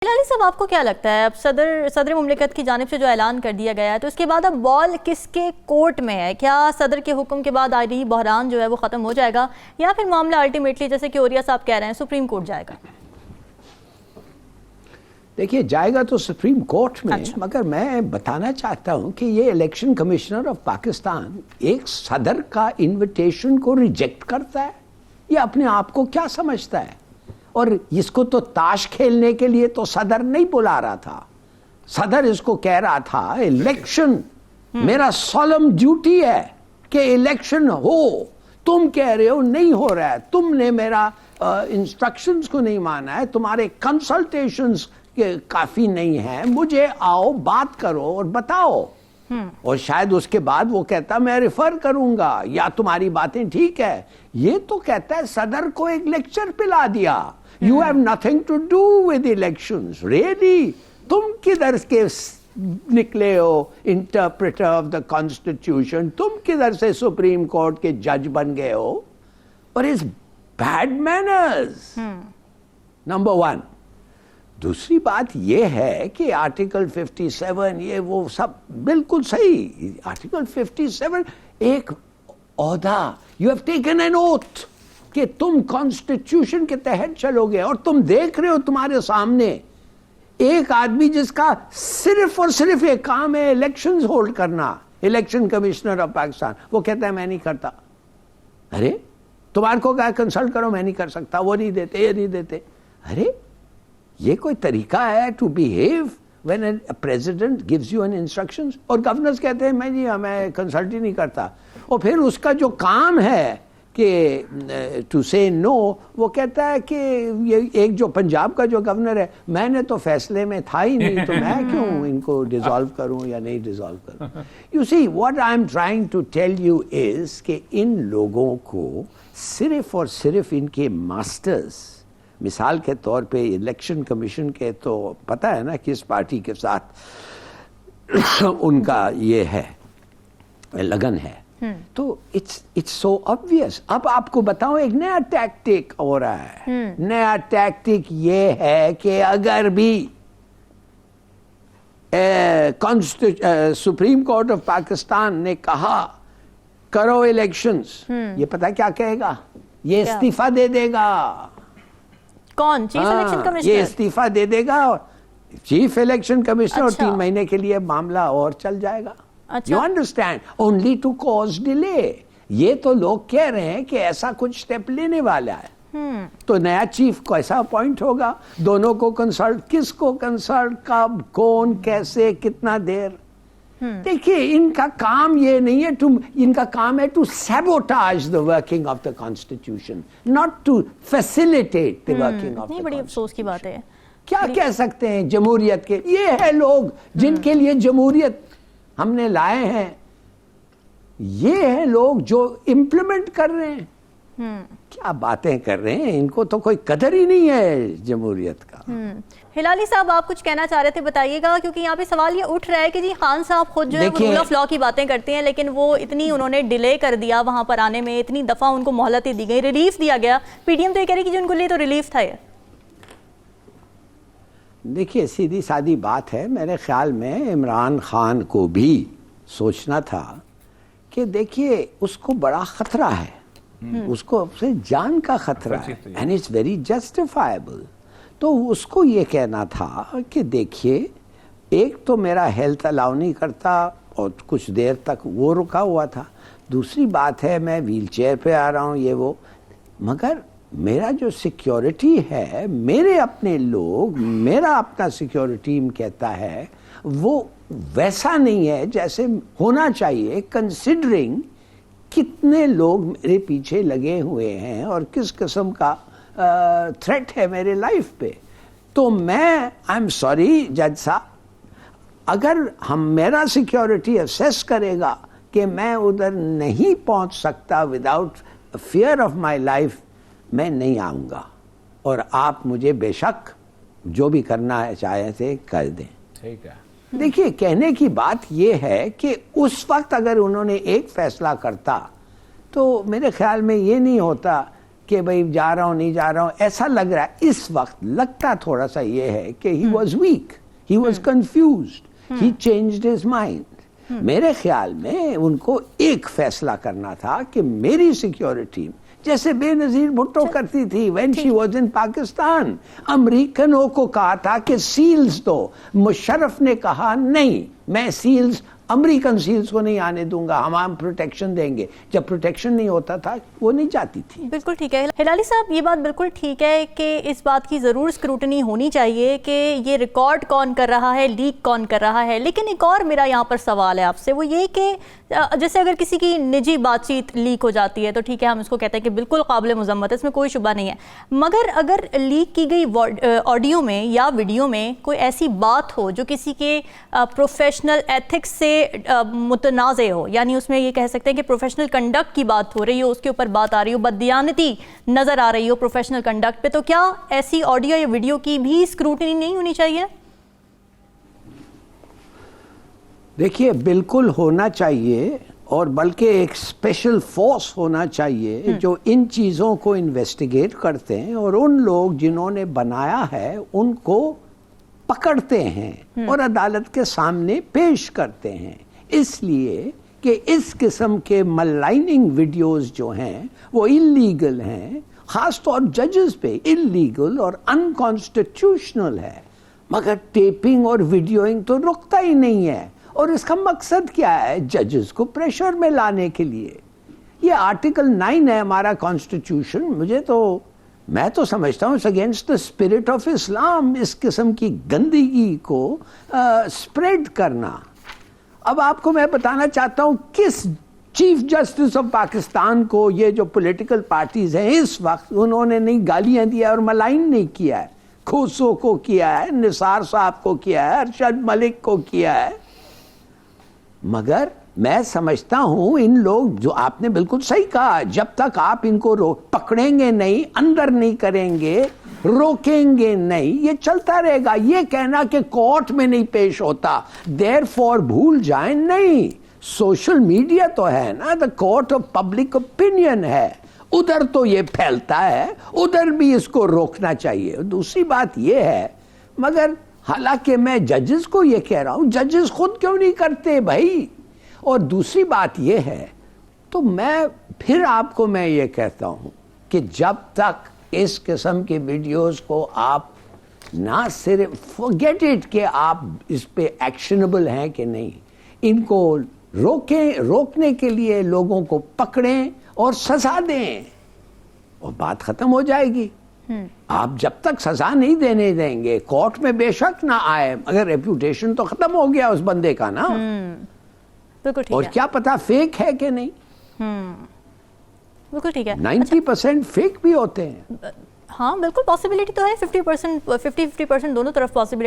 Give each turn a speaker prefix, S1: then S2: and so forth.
S1: ہلالی صاحب، آپ کو کیا لگتا ہے اب صدر مملکت کی جانب سے جو اعلان کر دیا گیا ہے تو اس کے بعد اب بال کس کے کورٹ میں ہے؟ کیا صدر کے حکم کے بعد آئینی بحران جو ہے وہ ختم ہو جائے گا یا پھر معاملہ الٹیمیٹلی جیسے کہ اوریا صاحب کہہ رہے ہیں سپریم کورٹ جائے گا؟
S2: دیکھیے، جائے گا تو سپریم کورٹ میں، مگر میں بتانا چاہتا ہوں کہ یہ الیکشن کمشنر آف پاکستان ایک صدر کا انویٹیشن کو ریجیکٹ کرتا ہے یا اپنے آپ کو کیا سمجھتا ہے؟ اور اس کو تو تاش کھیلنے کے لیے تو صدر نہیں بلا رہا تھا. صدر اس کو کہہ رہا تھا الیکشن میرا سولم ڈیوٹی ہے کہ الیکشن ہو. تم کہہ رہے ہو نہیں ہو رہا ہے، تم نے میرا انسٹرکشنز کو نہیں مانا ہے، تمہارے کنسلٹیشنز کافی نہیں ہیں، مجھے آؤ بات کرو اور بتاؤ. اور شاید اس کے بعد وہ کہتا میں ریفر کروں گا یا تمہاری باتیں ٹھیک ہے. یہ تو کہتا ہے صدر کو ایک لیکچر پلا دیا. You have nothing to do with elections. Really? تم کدھر کے نکلے ہو انٹرپریٹر آف دا کانسٹیٹیوشن؟ تم کدھر سے سپریم کورٹ کے جج بن گئے ہو؟ اور اس بیڈ مینرز نمبر 1. دوسری بات یہ ہے کہ آرٹیکل 57 یہ وہ سب بالکل صحیح. آرٹیکل 57 ایک عہدہ، you have taken N oath کہ تم کانسٹیٹیوشن کے تحت چلو گے. اور تم دیکھ رہے ہو تمہارے سامنے ایک آدمی جس کا صرف اور صرف ایک کام ہے الیکشنز ہولڈ کرنا، الیکشن کمشنر آف پاکستان، وہ کہتا ہے میں نہیں کرتا. ارے تمہارے کو کہا کنسلٹ کرو، میں نہیں کر سکتا، وہ نہیں دیتے، یہ نہیں دیتے. ارے یہ کوئی طریقہ ہے to behave when a president gives you an instructions؟ اور گورنرز کہتے ہیں میں کنسلٹ ہی نہیں کرتا. اور پھر اس کا جو کام ہے کہ ٹو سے نو، وہ کہتا ہے کہ یہ ایک جو پنجاب کا جو گورنر ہے، میں نے تو فیصلے میں تھا ہی نہیں تو میں کیوں ان کو ڈیزالو کروں یا نہیں ڈیزالو کروں. You see what I am trying to tell you is کہ ان لوگوں کو صرف اور صرف ان کے ماسٹرز، مثال کے طور پہ الیکشن کمیشن کے تو پتہ ہے نا کس پارٹی کے ساتھ ان کا یہ ہے لگن ہے. تو اٹس سو obvious. اب آپ کو بتاؤں ایک نیا ٹیکٹک ہو رہا ہے. نیا ٹیکٹک یہ ہے کہ اگر بھی سپریم کورٹ آف پاکستان نے کہا کرو الیکشنز، یہ پتہ کیا کہے گا؟ یہ استعفیٰ دے دے گا.
S1: کون؟ Chief election commissioner?
S2: یہ استعفیٰ دے دے گا چیف الیکشن کمشنر. اور 3 مہینے کے لیے معاملہ اور چل جائے گا. You understand? Only to cause delay. یہ تو لوگ کہہ رہے ہیں کہ ایسا کچھ سٹیپ لینے والا ہے. تو نیا چیف کو ایسا اپوائنٹ ہوگا، دونوں کو کنسلٹ، کس کو کنسلٹ، کب، کون، کیسے، کتنا دیر. دیکھیے ان کا کام یہ نہیں ہے ان کا کام ہے to sabotage the working of the constitution, not to facilitate the working of the constitution.
S1: بڑی افسوس کی بات ہے.
S2: کیا کہہ سکتے ہیں جمہوریت کے؟ یہ ہے لوگ جن کے لیے جمہوریت ہم نے لائے ہیں. یہ ہیں لوگ جو امپلیمنٹ کر رہے ہیں. کیا باتیں کر رہے ہیں، ان کو تو کوئی قدر ہی نہیں ہے جمہوریت کا.
S1: ہلالی صاحب، آپ کچھ کہنا چاہ رہے تھے، بتائیے گا. کیونکہ یہاں پہ سوال یہ اٹھ رہا ہے کہ جی خان صاحب خود جو ہے رول آف لا کی باتیں کرتے ہیں، لیکن وہ اتنی انہوں نے ڈیلے کر دیا وہاں پر آنے میں، اتنی دفعہ ان کو مہلتیں دی گئی، ریلیف دیا گیا. پی ڈی ایم تو یہ کہہ رہی کہ ان کو لیے تو ریلیف تھا. یہ
S2: دیکھیے سیدھی سادی بات ہے، میرے خیال میں عمران خان کو بھی سوچنا تھا کہ دیکھیے اس کو بڑا خطرہ ہے، اس کو اپنے جان کا خطرہ ہے، اینڈ اٹس ویری جسٹیفائبل. تو اس کو یہ کہنا تھا کہ دیکھیے ایک تو میرا ہیلتھ الاؤ نہیں کرتا اور کچھ دیر تک وہ رکا ہوا تھا، دوسری بات ہے میں ویل چیئر پہ آ رہا ہوں یہ وہ، مگر میرا جو سیکیورٹی ہے، میرے اپنے لوگ، میرا اپنا سیکیورٹی کہتا ہے وہ ویسا نہیں ہے جیسے ہونا چاہیے، کنسیڈرنگ کتنے لوگ میرے پیچھے لگے ہوئے ہیں اور کس قسم کا تھریٹ ہے میرے لائف پہ. تو میں آئی ایم سوری جج صاحب، اگر میرا سیکیورٹی اسیس کرے گا کہ میں ادھر نہیں پہنچ سکتا without fear of my life, میں نہیں آؤں گا. اور آپ مجھے بے شک جو بھی کرنا ہے چاہے تھے کر دیں. ٹھیک ہے. دیکھیے کہنے کی بات یہ ہے کہ اس وقت اگر انہوں نے ایک فیصلہ کرتا تو میرے خیال میں یہ نہیں ہوتا کہ بھئی جا رہا ہوں نہیں جا رہا ہوں, ایسا لگ رہا ہے اس وقت, لگتا تھوڑا سا یہ ہے کہ he was weak, he was confused, he changed his mind. میرے خیال میں ان کو ایک فیصلہ کرنا تھا کہ میری سیکیورٹی جیسے بے نظیر بھٹو کرتی تھی when she was in Pakistan, امریکنوں کو کہا تھا کہ سیلز دو, مشرف نے کہا نہیں میں سیلز امریکن سیلز کو نہیں آنے دوں گا, ہم پروٹیکشن دیں گے. جب پروٹیکشن نہیں ہوتا تھا وہ نہیں جاتی تھی.
S1: بالکل ٹھیک ہے ہلالی صاحب, یہ بات بالکل ٹھیک ہے کہ اس بات کی ضرور اسکروٹنی ہونی چاہیے کہ یہ ریکارڈ کون کر رہا ہے, لیک کون کر رہا ہے. لیکن ایک اور میرا یہاں پر سوال ہے آپ سے, وہ یہ کہ جیسے اگر کسی کی نجی بات چیت لیک ہو جاتی ہے تو ٹھیک ہے, ہم اس کو کہتے ہیں کہ بالکل قابل مذمت ہے, اس میں کوئی شبہ نہیں ہے. مگر اگر لیک کی گئی آڈیو میں یا ویڈیو میں کوئی ایسی بات ہو جو کسی کے پروفیشنل ایتھکس سے متنازع ہو, یعنی اس میں یہ کہہ سکتے ہیں کہ پروفیشنل کنڈکٹ کی بات ہو رہی ہو, اس کے اوپر بات آ رہی ہو, بددیانتی نظر آ رہی ہو پروفیشنل کنڈکٹ پہ, تو کیا ایسی آڈیو یا ویڈیو کی بھی اسکروٹنی نہیں ہونی چاہیے؟
S2: دیکھیے بالکل ہونا چاہیے, اور بلکہ ایک اسپیشل فورس ہونا چاہیے جو ان چیزوں کو انویسٹیگیٹ کرتے ہیں اور ان لوگ جنہوں نے بنایا ہے ان کو پکڑتے ہیں اور عدالت کے سامنے پیش کرتے ہیں. اس لیے کہ اس قسم کے ملائننگ ویڈیوز جو ہیں وہ انلیگل ہیں, خاص طور ججز پہ انلیگل اور انکانسٹیٹیوشنل ہے. مگر ٹیپنگ اور ویڈیوئنگ تو رکتا ہی نہیں ہے, اور اس کا مقصد کیا ہے؟ ججز کو پریشر میں لانے کے لیے. یہ آرٹیکل 9 ہے ہمارا کانسٹیٹیوشن, میں تو سمجھتا ہوں اگینسٹ دا اسپرٹ آف اسلام اس قسم کی گندگی کو اسپریڈ کرنا. اب آپ کو میں بتانا چاہتا ہوں کس چیف جسٹس آف پاکستان کو یہ جو پولیٹیکل پارٹیز ہیں اس وقت, انہوں نے نہیں گالیاں دیا اور ملائن نہیں کیا ہے. کھوسو کو کیا ہے, نثار صاحب کو کیا ہے, ارشد ملک کو کیا ہے. مگر میں سمجھتا ہوں ان لوگ, جو آپ نے بالکل صحیح کہا, جب تک آپ ان کو پکڑیں گے نہیں, اندر نہیں کریں گے, روکیں گے نہیں, یہ چلتا رہے گا. یہ کہنا کہ کورٹ میں نہیں پیش ہوتا دیر فور بھول جائیں, نہیں. سوشل میڈیا تو ہے نا, the court of public opinion ہے, ادھر تو یہ پھیلتا ہے, ادھر بھی اس کو روکنا چاہیے. دوسری بات یہ ہے, مگر حالانکہ میں ججز کو یہ کہہ رہا ہوں, ججز خود کیوں نہیں کرتے بھائی. اور دوسری بات یہ ہے, تو میں پھر آپ کو میں یہ کہتا ہوں کہ جب تک اس قسم کے ویڈیوز کو آپ نہ صرف forget it کہ آپ اس پہ ایکشنبل ہیں کہ نہیں, ان کو روکنے کے لیے لوگوں کو پکڑیں اور سزا دیں اور بات ختم ہو جائے گی. آپ جب تک سزا نہیں دینے دیں گے, کورٹ میں بے شک نہ آئے, مگر ریپوٹیشن تو ختم ہو گیا اس بندے کا نا. اور کیا پتا فیک ہے کہ نہیں.
S1: بالکل ٹھیک ہے,
S2: 90% فیک بھی ہوتے ہیں.
S1: ہاں بالکل پاسبلٹی تو ہے, 50% دونوں طرف پاسبلٹی